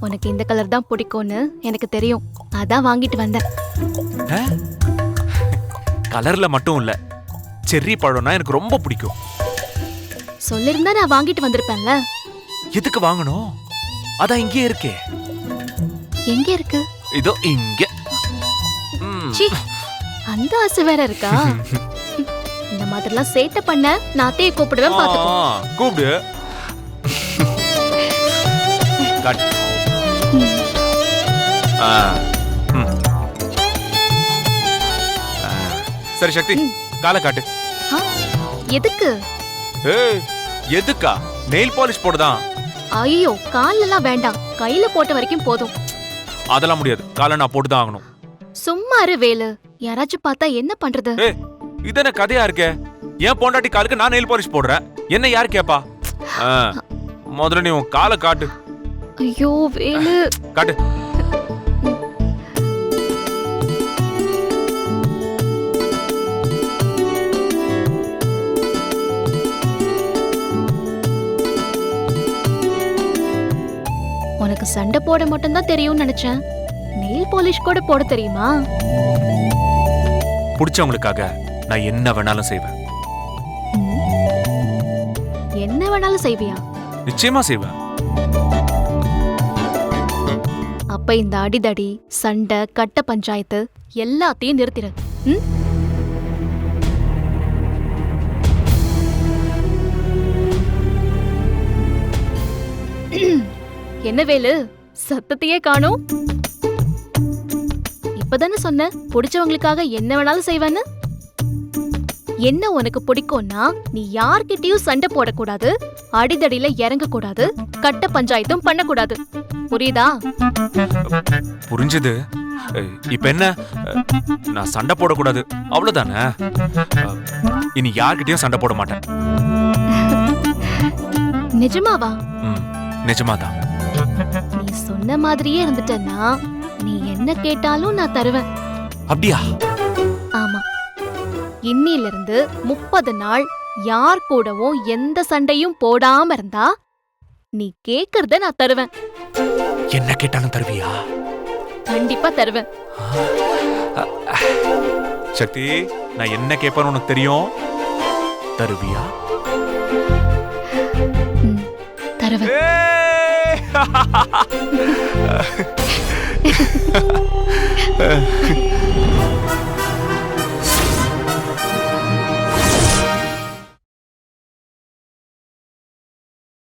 உனக்கு இந்த கலர் தான் பிடிக்கும்னு எனக்கு தெரியும். அதான் வாங்கிட்டு வந்தேன். கலர்ல மட்டும் இல்ல, செர்ரி பழம்னா எனக்கு ரொம்ப பிடிக்கும். சொல்லிருந்தா நான் வாங்கிட்டு வந்திருப்பேன்ல. எதுக்கு வாங்கணும்? அதான் இங்கே இருக்கே. எங்க இருக்கு? இதோ இங்க. சீ, அந்த ஆசை வேற இருக்கா? இந்த மாதிரிலாம் சேட்டை பண்ண நான் அத்தையை கூப்பிடுவேன், பாத்துக்கோ. கூப்பிடு. சரி சக்தி, காலை காட்டு. எதுக்கு? எதுக்கா? நெயில் பாலிஷ் போடுதான். ஐயோ, காலெல்லாம் வேண்டாம், கையில போட்ட வரைக்கும் போதும். அதெல்லாம் முடியாது, காலை நான் போட்டுதான் ஆகணும். சும்மா இரு வேலு, யாராச்சும் பார்த்தா என்ன பண்றது? இதென்ன கதையா இருக்கே? ஏன் பொண்டாட்டி காலுக்கு நான் நெயில் பாலிஷ் போடுறேன், என்ன யாரு கேப்பா? முதல்ல நீ உன் காலை காட்டு. ஐயோ வேலு, காட்டு. உனக்கு சண்டை போட மட்டும்தான் தெரியும்னு நினைச்சேன். நெயில் பாலிஷ் கூட போட தெரியுமா? பிடிச்சவங்களுக்காக நான் என்ன வேணாலும் செய்வேன். என்ன வேணாலும் செய்வியா? நிச்சயமா செய்வேன். அப்ப இந்த அடிதடி, சண்டை, கட்ட பஞ்சாயத்து எல்லாத்தையும் நிறுத்திடு. என்ன வேலு, சத்தத்தையே காணோம்? இப்பதானே சொன்ன பிடிச்சவங்களுக்காக என்ன வேணாலும் செய்வேன்னு. என்ன உனக்கு பிடிக்கும்னா நீ யார்கிட்டயும் சண்டை போடக்கூடாது, அடிதடியில இறங்க கூடாது, கட்ட பஞ்சாயத்தும் பண்ணக்கூடாது. புரியுதா? புரிஞ்சது. இப்ப என்ன, நான் சண்டை போடக்கூடாது அவ்வளவுதானே? இனி யார்கிட்டயும் சண்டை போட மாட்டேன். நிஜமாவா? நிஜமாதான். நீ சொன்ன மாதிரியே இருந்துட்டேன்னா நீ என்ன கேட்டாலும் நான் தருவேன். அப்படியா? ஆமா. இன்னில இருந்து 30 நாள் யார் கூடவும் எந்த சண்டையும் போடாம இருந்தா நீ கேக்குறத நான் தருவேன். என்ன கேட்டாலும் தருவியா? கண்டிப்பா தருவேன். சக்தி, நான் என்ன கேட்பேன்னு உனக்கு தெரியும். தருவியா? தருவேன்.